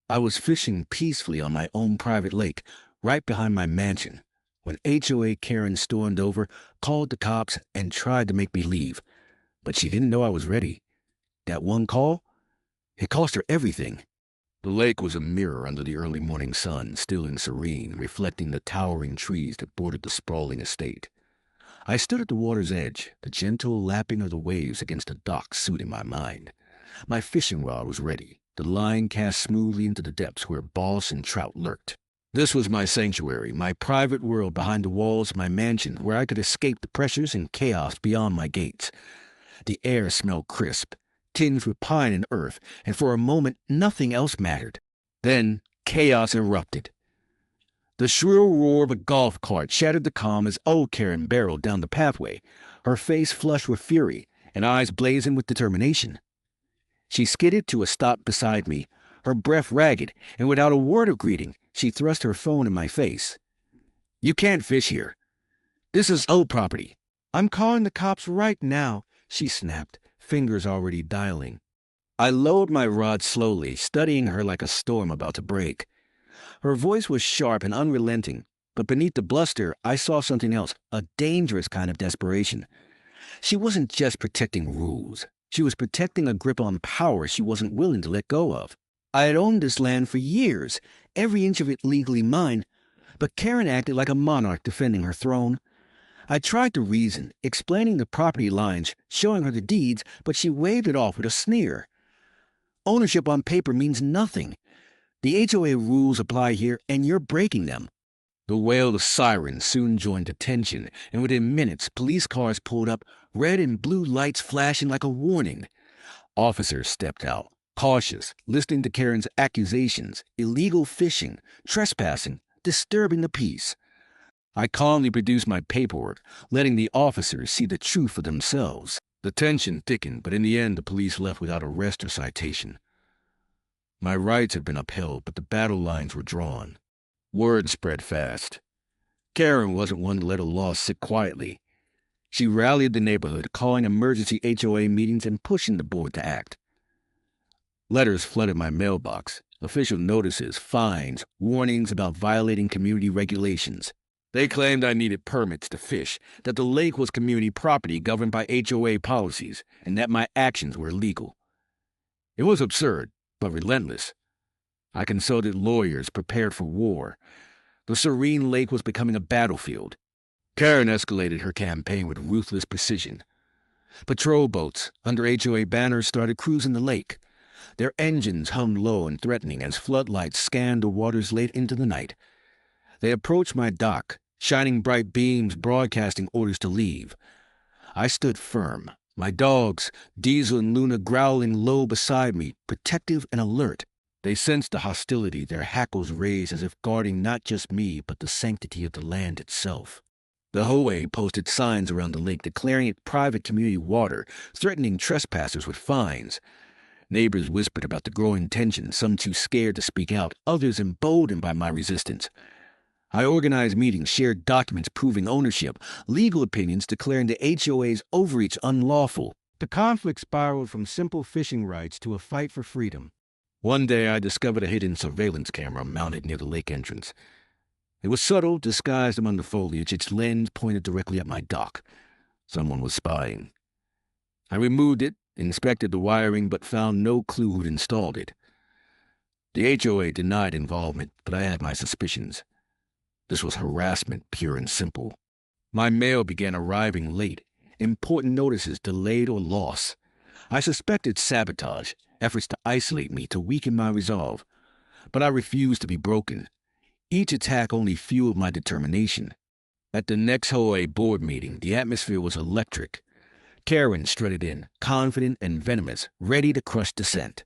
I was fishing peacefully on my own private lake, right behind my mansion, when HOA Karen stormed over, called the cops, and tried to make me leave. But she didn't know I was ready. That one call? It cost her everything. The lake was a mirror under the early morning sun, still and serene, reflecting the towering trees that bordered the sprawling estate. I stood at the water's edge, the gentle lapping of the waves against the dock soothing my mind. My fishing rod was ready, the line cast smoothly into the depths where bass and trout lurked. This was my sanctuary, my private world behind the walls of my mansion, where I could escape the pressures and chaos beyond my gates. The air smelled crisp, tinged with pine and earth, and for a moment nothing else mattered. Then chaos erupted. The shrill roar of a golf cart shattered the calm as old Karen barreled down the pathway, her face flushed with fury and eyes blazing with determination. She skidded to a stop beside me, her breath ragged, and without a word of greeting, she thrust her phone in my face. "You can't fish here. This is old property." "I'm calling the cops right now," she snapped, fingers already dialing. I lowered my rod slowly, studying her like a storm about to break. Her voice was sharp and unrelenting, but beneath the bluster, I saw something else, a dangerous kind of desperation. She wasn't just protecting rules. She was protecting a grip on power she wasn't willing to let go of. I had owned this land for years, every inch of it legally mine, but Karen acted like a monarch defending her throne. I tried to reason, explaining the property lines, showing her the deeds, but she waved it off with a sneer. "Ownership on paper means nothing. The HOA rules apply here, and you're breaking them." The wail of sirens soon joined the tension, and within minutes, police cars pulled up, red and blue lights flashing like a warning. Officers stepped out, cautious, listening to Karen's accusations, illegal fishing, trespassing, disturbing the peace. I calmly produced my paperwork, letting the officers see the truth for themselves. The tension thickened, but in the end the police left without arrest or citation. My rights had been upheld, but the battle lines were drawn. Word spread fast. Karen wasn't one to let a loss sit quietly. She rallied the neighborhood, calling emergency HOA meetings and pushing the board to act. Letters flooded my mailbox, official notices, fines, warnings about violating community regulations. They claimed I needed permits to fish, that the lake was community property governed by HOA policies, and that my actions were illegal. It was absurd, but relentless. I consulted lawyers, prepared for war. The serene lake was becoming a battlefield. Karen escalated her campaign with ruthless precision. Patrol boats under HOA banners started cruising the lake. Their engines hummed low and threatening as floodlights scanned the waters late into the night. They approached my dock, shining bright beams broadcasting orders to leave. I stood firm, my dogs, Diesel and Luna, growling low beside me, protective and alert. They sensed the hostility, their hackles raised as if guarding not just me, but the sanctity of the land itself. The HOA posted signs around the lake declaring it private community water, threatening trespassers with fines. Neighbors whispered about the growing tension, some too scared to speak out, others emboldened by my resistance. I organized meetings, shared documents proving ownership, legal opinions declaring the HOA's overreach unlawful. The conflict spiraled from simple fishing rights to a fight for freedom. One day I discovered a hidden surveillance camera mounted near the lake entrance. It was subtle, disguised among the foliage, its lens pointed directly at my dock. Someone was spying. I removed it, inspected the wiring, but found no clue who'd installed it. The HOA denied involvement, but I had my suspicions. This was harassment, pure and simple. My mail began arriving late, important notices delayed or lost. I suspected sabotage, efforts to isolate me, to weaken my resolve. But I refused to be broken. Each attack only fueled my determination. At the next HOA board meeting, the atmosphere was electric. Karen strutted in, confident and venomous, ready to crush dissent.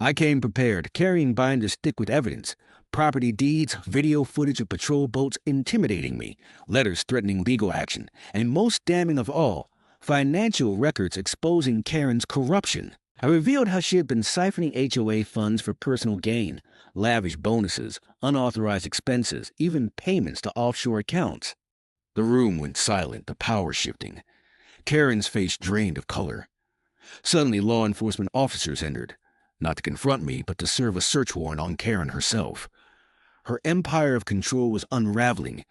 I came prepared, carrying binders thick with evidence, property deeds, video footage of patrol boats intimidating me, letters threatening legal action, and most damning of all, financial records exposing Karen's corruption. I revealed how she had been siphoning HOA funds for personal gain, lavish bonuses, unauthorized expenses, even payments to offshore accounts. The room went silent, the power shifting. Karen's face drained of color. Suddenly, law enforcement officers entered. not to confront me, but to serve a search warrant on Karen herself. Her empire of control was unraveling.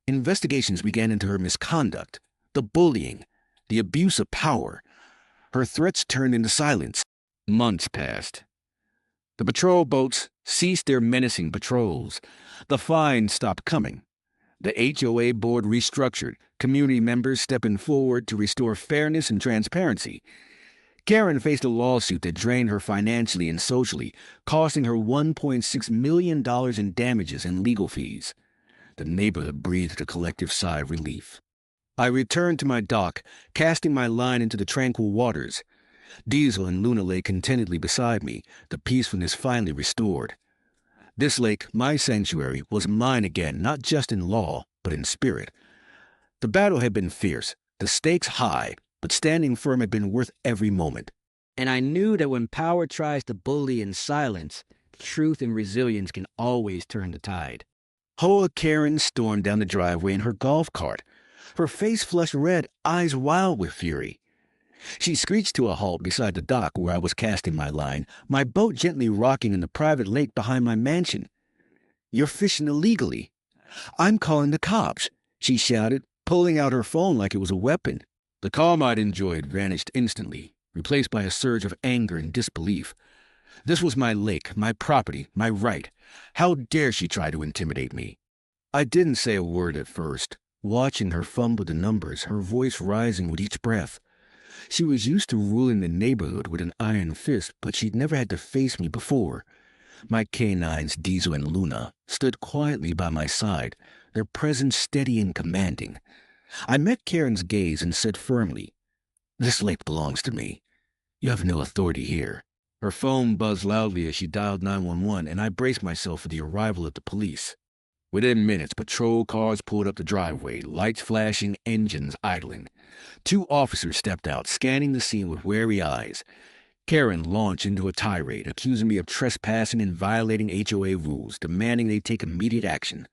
Investigations began into her misconduct, the bullying, the abuse of power. Her threats turned into silence. Months passed. The patrol boats ceased their menacing patrols. The fines stopped coming. The HOA board restructured, community members stepping forward to restore fairness and transparency. Karen faced a lawsuit that drained her financially and socially, costing her $1.6 million in damages and legal fees. The neighborhood breathed a collective sigh of relief. I returned to my dock, casting my line into the tranquil waters. Diesel and Luna lay contentedly beside me, the peacefulness finally restored. This lake, my sanctuary, was mine again, not just in law, but in spirit. The battle had been fierce, the stakes high, but standing firm had been worth every moment. And I knew that when power tries to bully in silence, truth and resilience can always turn the tide. HOA Karen stormed down the driveway in her golf cart, her face flushed red, eyes wild with fury. She screeched to a halt beside the dock where I was casting my line, my boat gently rocking in the private lake behind my mansion. "You're fishing illegally." "I'm calling the cops," she shouted, pulling out her phone like it was a weapon. The calm I'd enjoyed vanished instantly, replaced by a surge of anger and disbelief. This was my lake, my property, my right. How dare she try to intimidate me? I didn't say a word at first, watching her fumble the numbers, her voice rising with each breath. She was used to ruling the neighborhood with an iron fist, but she'd never had to face me before. My canines, Diesel and Luna, stood quietly by my side, their presence steady and commanding. I met Karen's gaze and said firmly, "This lake belongs to me. You have no authority here." Her phone buzzed loudly as she dialed 911, and I braced myself for the arrival of the police. Within minutes, patrol cars pulled up the driveway, lights flashing, engines idling. 2 officers stepped out, scanning the scene with wary eyes. Karen launched into a tirade, accusing me of trespassing and violating HOA rules, demanding they take immediate action.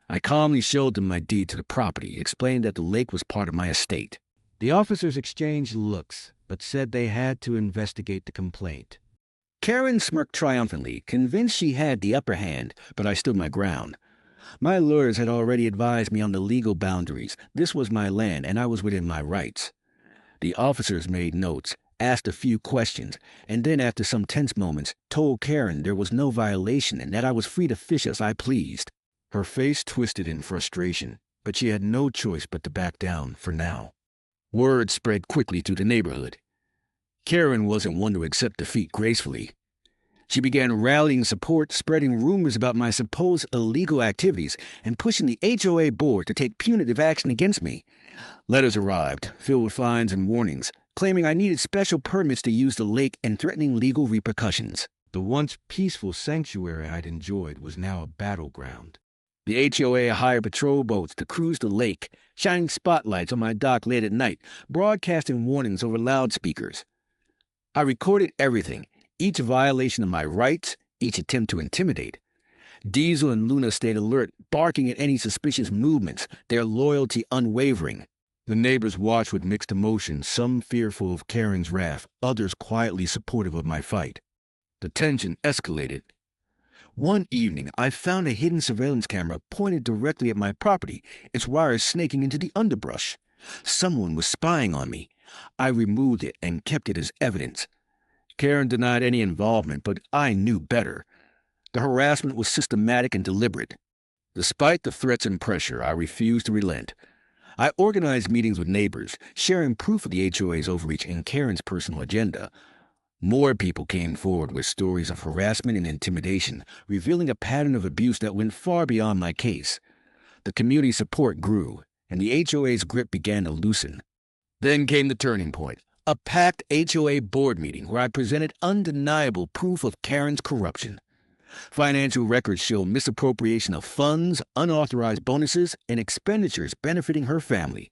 I calmly showed them my deed to the property, explained that the lake was part of my estate. The officers exchanged looks, but said they had to investigate the complaint. Karen smirked triumphantly, convinced she had the upper hand, but I stood my ground. My lawyers had already advised me on the legal boundaries. This was my land, and I was within my rights. The officers made notes, asked a few questions, and then after some tense moments, told Karen there was no violation and that I was free to fish as I pleased. Her face twisted in frustration, but she had no choice but to back down for now. Word spread quickly through the neighborhood. Karen wasn't one to accept defeat gracefully. She began rallying support, spreading rumors about my supposed illegal activities, and pushing the HOA board to take punitive action against me. Letters arrived, filled with fines and warnings, claiming I needed special permits to use the lake and threatening legal repercussions. The once peaceful sanctuary I'd enjoyed was now a battleground. The HOA hired patrol boats to cruise the lake, shining spotlights on my dock late at night, broadcasting warnings over loudspeakers. I recorded everything, each violation of my rights, each attempt to intimidate. Diesel and Luna stayed alert, barking at any suspicious movements, their loyalty unwavering. The neighbors watched with mixed emotions, some fearful of Karen's wrath, others quietly supportive of my fight. The tension escalated. One evening, I found a hidden surveillance camera pointed directly at my property, its wires snaking into the underbrush. Someone was spying on me. I removed it and kept it as evidence. Karen denied any involvement, but I knew better. The harassment was systematic and deliberate. Despite the threats and pressure, I refused to relent. I organized meetings with neighbors, sharing proof of the HOA's overreach and Karen's personal agenda. More people came forward with stories of harassment and intimidation, revealing a pattern of abuse that went far beyond my case. The community support grew, and the HOA's grip began to loosen. Then came the turning point, a packed HOA board meeting where I presented undeniable proof of Karen's corruption. Financial records show misappropriation of funds, unauthorized bonuses, and expenditures benefiting her family.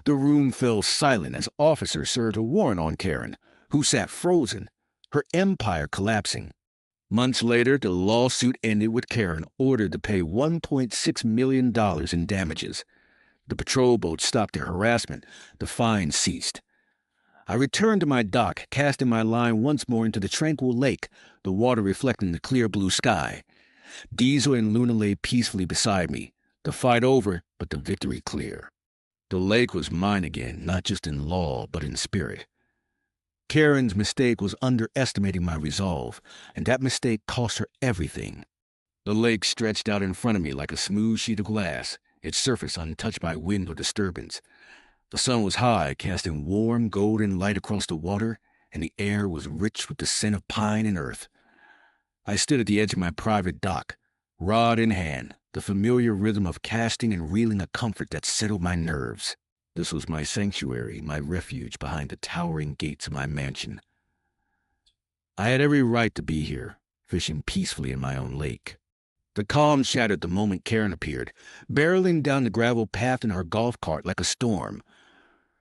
The room fell silent as officers served a warrant on Karen, who sat frozen, her empire collapsing. Months later, the lawsuit ended with Karen ordered to pay $1.6 million in damages. The patrol boats stopped their harassment. The fines ceased. I returned to my dock, casting my line once more into the tranquil lake, the water reflecting the clear blue sky. Diesel and Luna lay peacefully beside me, the fight over, but the victory clear. The lake was mine again, not just in law, but in spirit. Karen's mistake was underestimating my resolve, and that mistake cost her everything. The lake stretched out in front of me like a smooth sheet of glass, its surface untouched by wind or disturbance. The sun was high, casting warm, golden light across the water, and the air was rich with the scent of pine and earth. I stood at the edge of my private dock, rod in hand, the familiar rhythm of casting and reeling a comfort that settled my nerves. This was my sanctuary, my refuge behind the towering gates of my mansion. I had every right to be here, fishing peacefully in my own lake. The calm shattered the moment Karen appeared, barreling down the gravel path in her golf cart like a storm.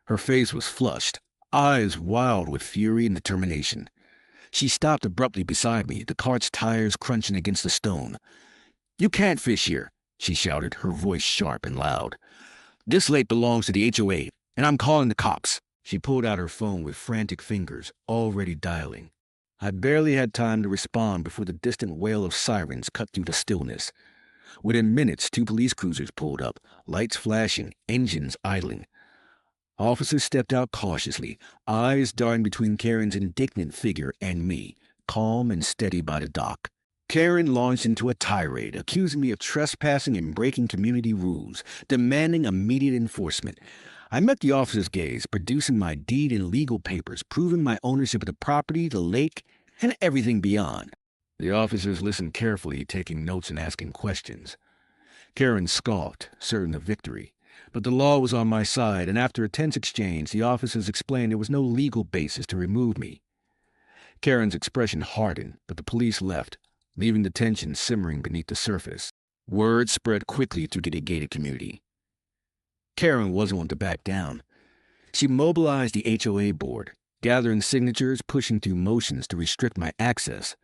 Her face was flushed, eyes wild with fury and determination. She stopped abruptly beside me, the cart's tires crunching against the stone. "You can't fish here," she shouted, her voice sharp and loud. "This lake belongs to the HOA, and I'm calling the cops." She pulled out her phone with frantic fingers, already dialing. I barely had time to respond before the distant wail of sirens cut through the stillness. Within minutes, 2 police cruisers pulled up, lights flashing, engines idling. Officers stepped out cautiously, eyes darting between Karen's indignant figure and me, calm and steady by the dock. Karen launched into a tirade, accusing me of trespassing and breaking community rules, demanding immediate enforcement. I met the officer's gaze, producing my deed and legal papers, proving my ownership of the property, the lake, and everything beyond. The officers listened carefully, taking notes and asking questions. Karen scoffed, certain of victory. But the law was on my side, and after a tense exchange, the officers explained there was no legal basis to remove me. Karen's expression hardened, but the police left, leaving the tension simmering beneath the surface. Word spread quickly through the gated community. Karen wasn't one to back down. She mobilized the HOA board, gathering signatures, pushing through motions to restrict my access.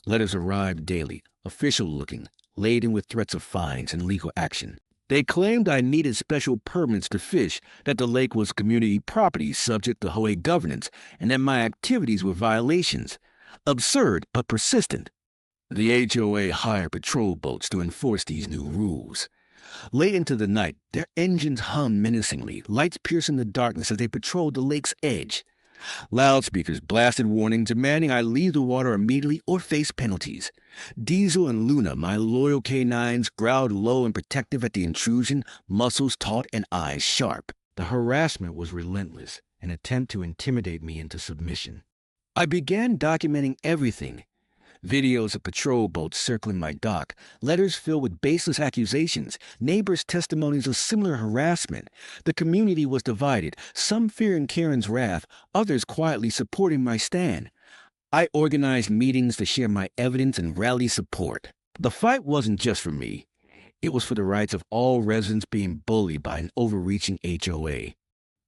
Letters arrived daily, official-looking, laden with threats of fines and legal action. They claimed I needed special permits to fish, that the lake was community property subject to HOA governance, and that my activities were violations. Absurd, but persistent. The HOA hired patrol boats to enforce these new rules. Late into the night, their engines hummed menacingly, lights piercing the darkness as they patrolled the lake's edge. Loudspeakers blasted warnings demanding I leave the water immediately or face penalties. Diesel and Luna, my loyal canines, growled low and protective at the intrusion, muscles taut and eyes sharp. The harassment was relentless, an attempt to intimidate me into submission. I began documenting everything. Videos of patrol boats circling my dock, letters filled with baseless accusations, neighbors' testimonies of similar harassment. The community was divided, some fearing Karen's wrath, others quietly supporting my stand. I organized meetings to share my evidence and rally support. The fight wasn't just for me. It was for the rights of all residents being bullied by an overreaching HOA.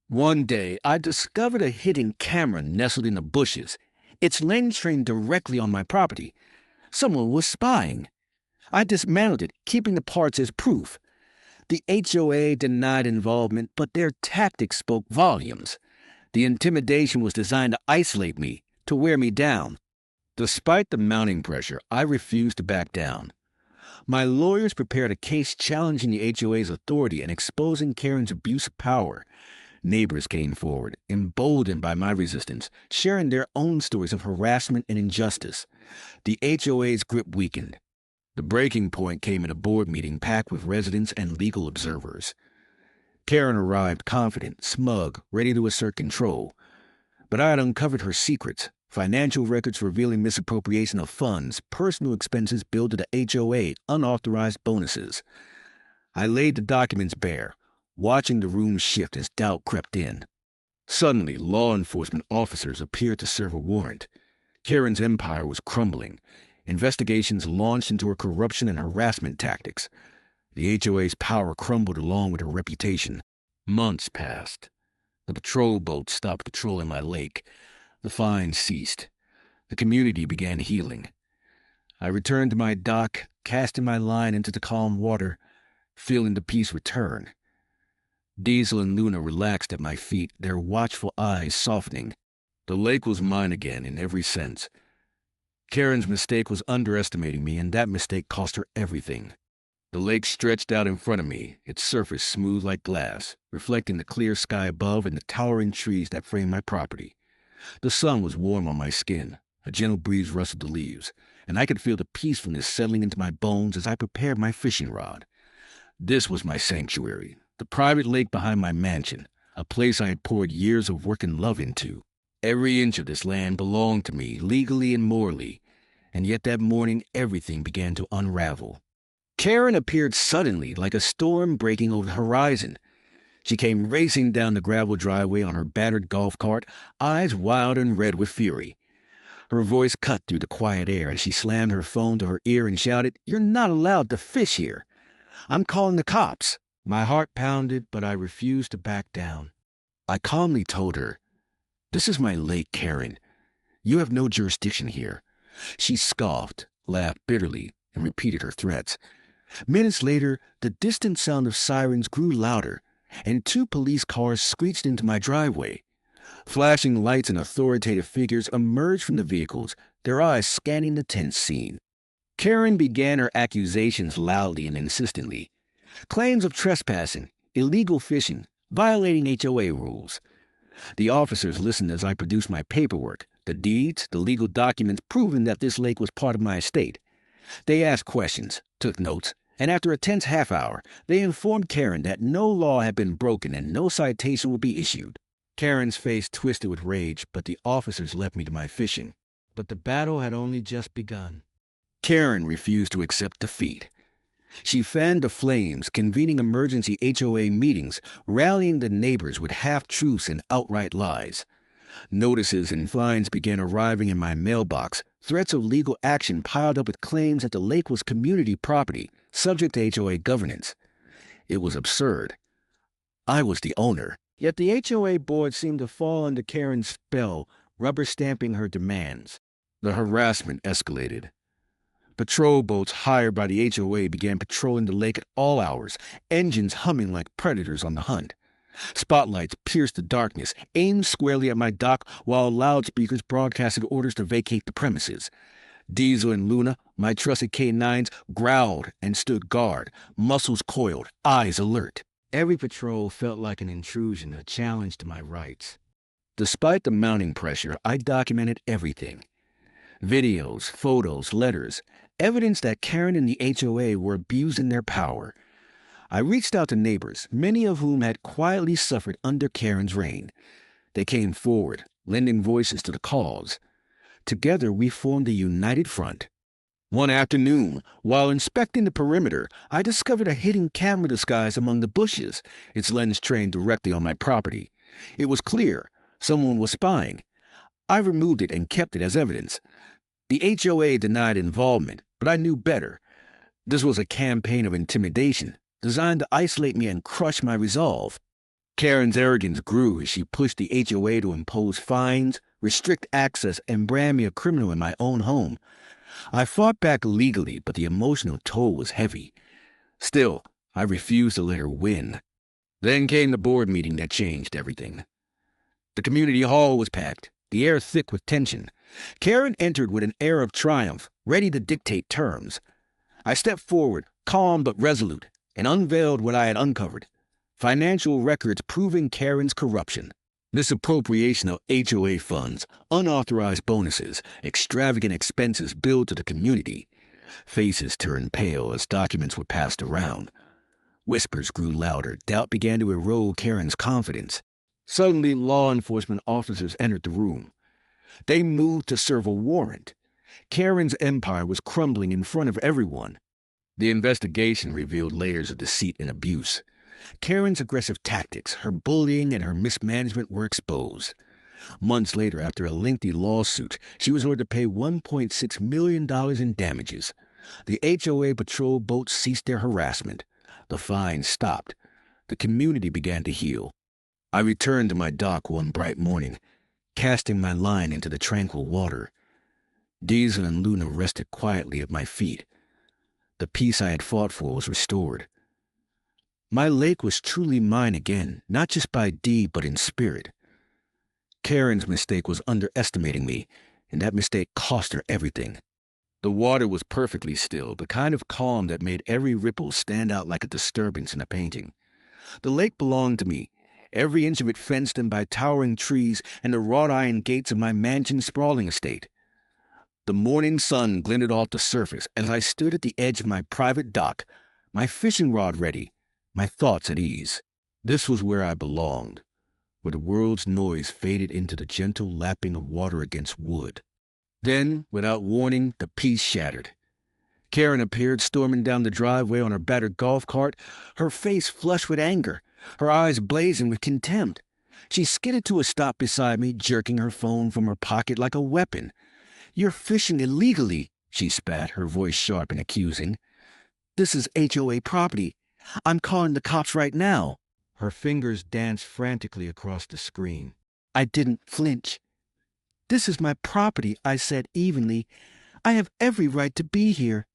One day, I discovered a hidden camera nestled in the bushes. Its lens trained directly on my property. Someone was spying. I dismantled it, keeping the parts as proof. The HOA denied involvement, but their tactics spoke volumes. The intimidation was designed to isolate me, to wear me down. Despite the mounting pressure, I refused to back down. My lawyers prepared a case challenging the HOA's authority and exposing Karen's abuse of power. Neighbors came forward, emboldened by my resistance, sharing their own stories of harassment and injustice. The HOA's grip weakened. The breaking point came at a board meeting packed with residents and legal observers. Karen arrived confident, smug, ready to assert control. But I had uncovered her secrets, financial records revealing misappropriation of funds, personal expenses billed to the HOA, unauthorized bonuses. I laid the documents bare, watching the room shift as doubt crept in. Suddenly, law enforcement officers appeared to serve a warrant. Karen's empire was crumbling. Investigations launched into her corruption and harassment tactics. The HOA's power crumbled along with her reputation. Months passed. The patrol boats stopped patrolling my lake. The fines ceased. The community began healing. I returned to my dock, casting my line into the calm water, feeling the peace return. Diesel and Luna relaxed at my feet, their watchful eyes softening. The lake was mine again in every sense. Karen's mistake was underestimating me, and that mistake cost her everything. The lake stretched out in front of me, its surface smooth like glass, reflecting the clear sky above and the towering trees that framed my property. The sun was warm on my skin, a gentle breeze rustled the leaves, and I could feel the peacefulness settling into my bones as I prepared my fishing rod. This was my sanctuary, the private lake behind my mansion, a place I had poured years of work and love into. Every inch of this land belonged to me, legally and morally, and yet that morning everything began to unravel. Karen appeared suddenly, like a storm breaking over the horizon. She came racing down the gravel driveway on her battered golf cart, eyes wild and red with fury. Her voice cut through the quiet air as she slammed her phone to her ear and shouted, "You're not allowed to fish here. I'm calling the cops." My heart pounded, but I refused to back down. I calmly told her, "This is my lake, Karen. You have no jurisdiction here." She scoffed, laughed bitterly, and repeated her threats. Minutes later, the distant sound of sirens grew louder, and 2 police cars screeched into my driveway. Flashing lights and authoritative figures emerged from the vehicles, their eyes scanning the tense scene. Karen began her accusations loudly and insistently. Claims of trespassing, illegal fishing, violating HOA rules. The officers listened as I produced my paperwork, the deeds, the legal documents proving that this lake was part of my estate. They asked questions, took notes, and after a tense half hour, they informed Karen that no law had been broken and no citation would be issued. Karen's face twisted with rage, but the officers left me to my fishing. But the battle had only just begun. Karen refused to accept defeat. She fanned the flames, convening emergency HOA meetings, rallying the neighbors with half-truths and outright lies. Notices and fines began arriving in my mailbox. Threats of legal action piled up with claims that the lake was community property, subject to HOA governance. It was absurd. I was the owner, yet the HOA board seemed to fall under Karen's spell, rubber-stamping her demands. The harassment escalated. Patrol boats hired by the HOA began patrolling the lake at all hours, engines humming like predators on the hunt. Spotlights pierced the darkness, aimed squarely at my dock, while loudspeakers broadcasted orders to vacate the premises. Diesel and Luna, my trusted K9s, growled and stood guard, muscles coiled, eyes alert. Every patrol felt like an intrusion, a challenge to my rights. Despite the mounting pressure, I documented everything. Videos, photos, letters, evidence that Karen and the HOA were abusing their power. I reached out to neighbors, many of whom had quietly suffered under Karen's reign. They came forward, lending voices to the cause. Together we formed a united front. One afternoon, while inspecting the perimeter, I discovered a hidden camera disguised among the bushes, its lens trained directly on my property. It was clear. Someone was spying. I removed it and kept it as evidence. The HOA denied involvement, but I knew better. This was a campaign of intimidation, designed to isolate me and crush my resolve. Karen's arrogance grew as she pushed the HOA to impose fines, restrict access, and brand me a criminal in my own home. I fought back legally, but the emotional toll was heavy. Still, I refused to let her win. Then came the board meeting that changed everything. The community hall was packed, the air thick with tension. Karen entered with an air of triumph, ready to dictate terms. I stepped forward, calm but resolute, and unveiled what I had uncovered. Financial records proving Karen's corruption. Misappropriation of HOA funds, unauthorized bonuses, extravagant expenses billed to the community. Faces turned pale as documents were passed around. Whispers grew louder. Doubt began to erode Karen's confidence. Suddenly, law enforcement officers entered the room. They moved to serve a warrant. Karen's empire was crumbling in front of everyone. The investigation revealed layers of deceit and abuse. Karen's aggressive tactics, her bullying, and her mismanagement were exposed. Months later, after a lengthy lawsuit, she was ordered to pay $1.6 million in damages. The HOA patrol boats ceased their harassment. The fines stopped. The community began to heal. I returned to my dock one bright morning, casting my line into the tranquil water. Diesel and Luna rested quietly at my feet. The peace I had fought for was restored. My lake was truly mine again, not just by deed but in spirit. Karen's mistake was underestimating me, and that mistake cost her everything. The water was perfectly still, the kind of calm that made every ripple stand out like a disturbance in a painting. The lake belonged to me, every inch of it fenced in by towering trees and the wrought iron gates of my mansion's sprawling estate. The morning sun glinted off the surface as I stood at the edge of my private dock, my fishing rod ready, my thoughts at ease. This was where I belonged, where the world's noise faded into the gentle lapping of water against wood. Then, without warning, the peace shattered. Karen appeared storming down the driveway on her battered golf cart, her face flushed with anger, her eyes blazing with contempt. She skidded to a stop beside me, jerking her phone from her pocket like a weapon. "You're fishing illegally," she spat, her voice sharp and accusing. "This is HOA property. I'm calling the cops right now." Her fingers danced frantically across the screen. I didn't flinch. "This is my property," I said evenly. "I have every right to be here."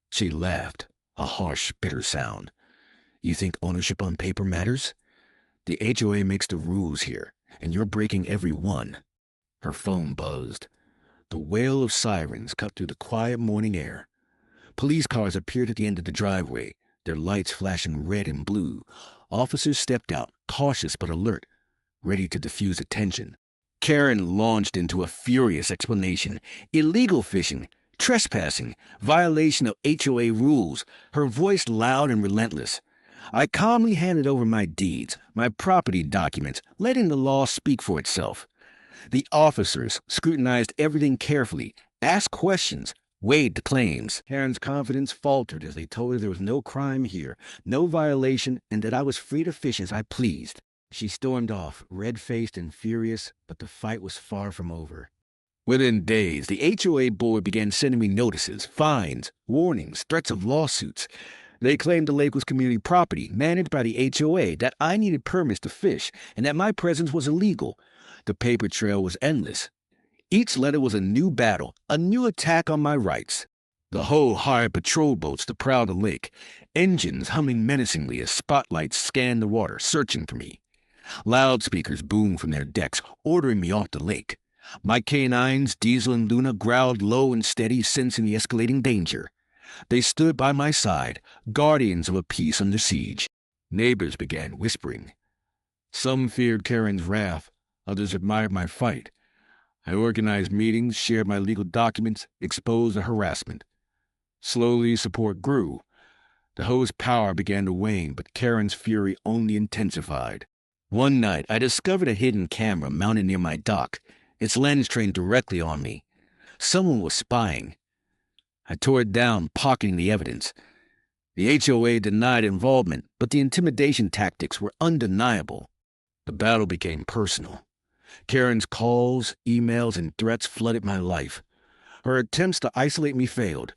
She laughed, a harsh, bitter sound. "You think ownership on paper matters? The HOA makes the rules here, and you're breaking every one." Her phone buzzed. The wail of sirens cut through the quiet morning air. Police cars appeared at the end of the driveway, their lights flashing red and blue. Officers stepped out, cautious but alert, ready to diffuse a tension. Karen launched into a furious explanation. Illegal fishing, trespassing, violation of HOA rules, her voice loud and relentless. I calmly handed over my deeds, my property documents, letting the law speak for itself. The officers scrutinized everything carefully, asked questions, weighed the claims. Karen's confidence faltered as they told her there was no crime here, no violation, and that I was free to fish as I pleased. She stormed off, red-faced and furious, but the fight was far from over. Within days, the HOA board began sending me notices, fines, warnings, threats of lawsuits. They claimed the lake was community property, managed by the HOA, that I needed permits to fish, and that my presence was illegal. The paper trail was endless. Each letter was a new battle, a new attack on my rights. The HOA hired patrol boats to prowl the lake, engines humming menacingly as spotlights scanned the water, searching for me. Loudspeakers boomed from their decks, ordering me off the lake. My canines, Diesel and Luna, growled low and steady, sensing the escalating danger. They stood by my side, guardians of a peace under siege. Neighbors began whispering. Some feared Karen's wrath, others admired my fight. I organized meetings, shared my legal documents, exposed the harassment. Slowly, support grew. The HOA's power began to wane, but Karen's fury only intensified. One night, I discovered a hidden camera mounted near my dock, its lens trained directly on me. Someone was spying. I tore it down, pocketing the evidence. The HOA denied involvement, but the intimidation tactics were undeniable. The battle became personal. Karen's calls, emails, and threats flooded my life. Her attempts to isolate me failed.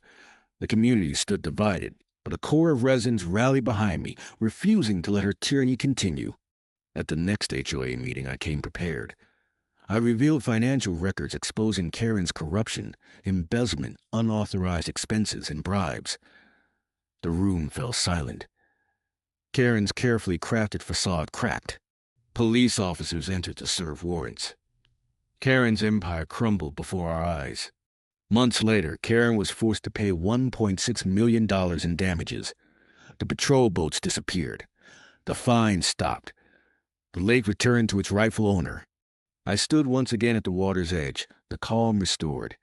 The community stood divided, but a core of residents rallied behind me, refusing to let her tyranny continue. At the next HOA meeting, I came prepared. I revealed financial records exposing Karen's corruption, embezzlement, unauthorized expenses, and bribes. The room fell silent. Karen's carefully crafted facade cracked. Police officers entered to serve warrants. Karen's empire crumbled before our eyes. Months later, Karen was forced to pay $1.6 million in damages. The patrol boats disappeared. The fines stopped. The lake returned to its rightful owner. I stood once again at the water's edge, the calm restored,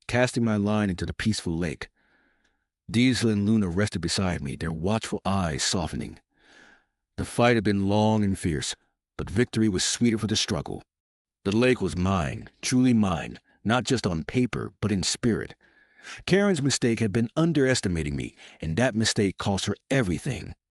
casting my line into the peaceful lake. Diesel and Luna rested beside me, their watchful eyes softening. The fight had been long and fierce, but victory was sweeter for the struggle. The lake was mine, truly mine, not just on paper, but in spirit. Karen's mistake had been underestimating me, and that mistake cost her everything.